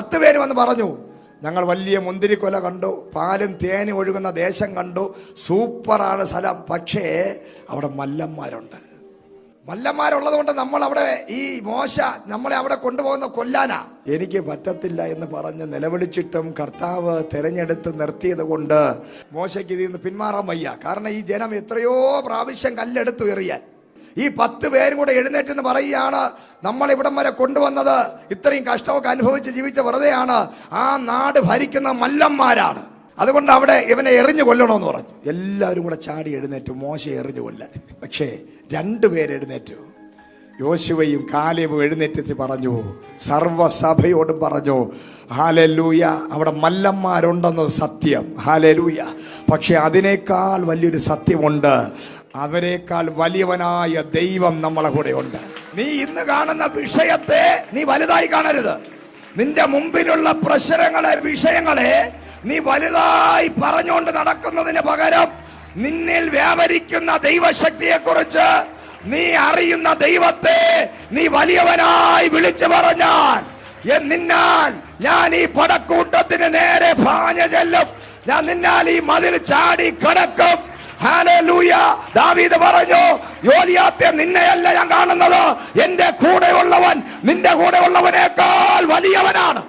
10 പേര് വന്ന് പറഞ്ഞു, ഞങ്ങൾ വലിയ മുന്തിരിക്കൊല കണ്ടു, പാലും തേനും ഒഴുകുന്ന ദേശം കണ്ടു, സൂപ്പറാണ് സ്ഥലം. പക്ഷേ അവിടെ മല്ലന്മാരുണ്ട്. മല്ലന്മാരുള്ളത് കൊണ്ട് നമ്മൾ അവിടെ ഈ മോശ നമ്മളെ അവിടെ കൊണ്ടുപോകുന്ന കൊല്ലാനാ. എനിക്ക് പറ്റത്തില്ല എന്ന് പറഞ്ഞ് നിലവിളിച്ചിട്ടും കർത്താവ് തിരഞ്ഞെടുത്ത് നിർത്തിയത് കൊണ്ട് മോശയ്ക്ക് ഇതിൽ നിന്ന് പിന്മാറാൻ വയ്യ. കാരണം ഈ ജനം എത്രയോ പ്രാവശ്യം കല്ലെടുത്തു എറിയാൻ. ഈ 10 പേരും കൂടെ എഴുന്നേറ്റെന്ന് പറയുകയാണ്, നമ്മൾ ഇവിടം വരെ കൊണ്ടുവന്നത് ഇത്രയും കഷ്ടമൊക്കെ അനുഭവിച്ച് ജീവിച്ച വെറുതെയാണ്. ആ നാട് ഭരിക്കുന്ന മല്ലന്മാരാണ്, അതുകൊണ്ട് അവിടെ ഇവനെ എറിഞ്ഞു കൊല്ലണമെന്ന് പറഞ്ഞു. എല്ലാവരും കൂടെ ചാടി എഴുന്നേറ്റു മോശ എറിഞ്ഞു കൊല്ലാൻ. പക്ഷേ 2 പേര് എഴുന്നേറ്റു. യോശുവയും കാലേബും എഴുന്നേറ്റ് പറഞ്ഞു, സർവ്വസഭയോടും പറഞ്ഞു, ഹല്ലേലൂയ, അവിടെ മല്ലന്മാരുണ്ടെന്നത് സത്യം, ഹല്ലേലൂയ. പക്ഷെ അതിനേക്കാൾ വലിയൊരു സത്യമുണ്ട്, അവരെക്കാൾ വലിയവനായ ദൈവം നമ്മളെ കൂടെ ഉണ്ട്. നീ ഇന്ന് കാണുന്ന വിഷയത്തെ നീ വലുതായി കാണരുത്. നിന്റെ മുമ്പിലുള്ള പ്രശ്നങ്ങളെ, വിഷയങ്ങളെ നീ വലുതായി പറഞ്ഞുകൊണ്ട് നടക്കുന്നതിന് പകരം നിന്നിൽ വ്യാപരിക്കുന്ന ദൈവശക്തിയെ കുറിച്ച് നീ അറിയുന്ന ദൈവത്തെ നീ വലിയവനായി വിളിച്ചു പറഞ്ഞാൽ, നിന്നാൽ ഞാൻ ഈ പടക്കൂട്ടത്തിന് നേരെ പാഞ്ഞു ചെല്ലും, ഞാൻ നിന്നാൽ ഈ മതിൽ ചാടി കടക്കും. ഹല്ലേലൂയ. ദാവീദ് പറഞ്ഞു, ഗോലിയാത്തെ നിന്നെയല്ല ഞാൻ കാണുന്നത്, എന്റെ കൂടെയുള്ളവൻ നിന്റെ കൂടെയുള്ളവനേക്കാൾ വലിയവനാണ്.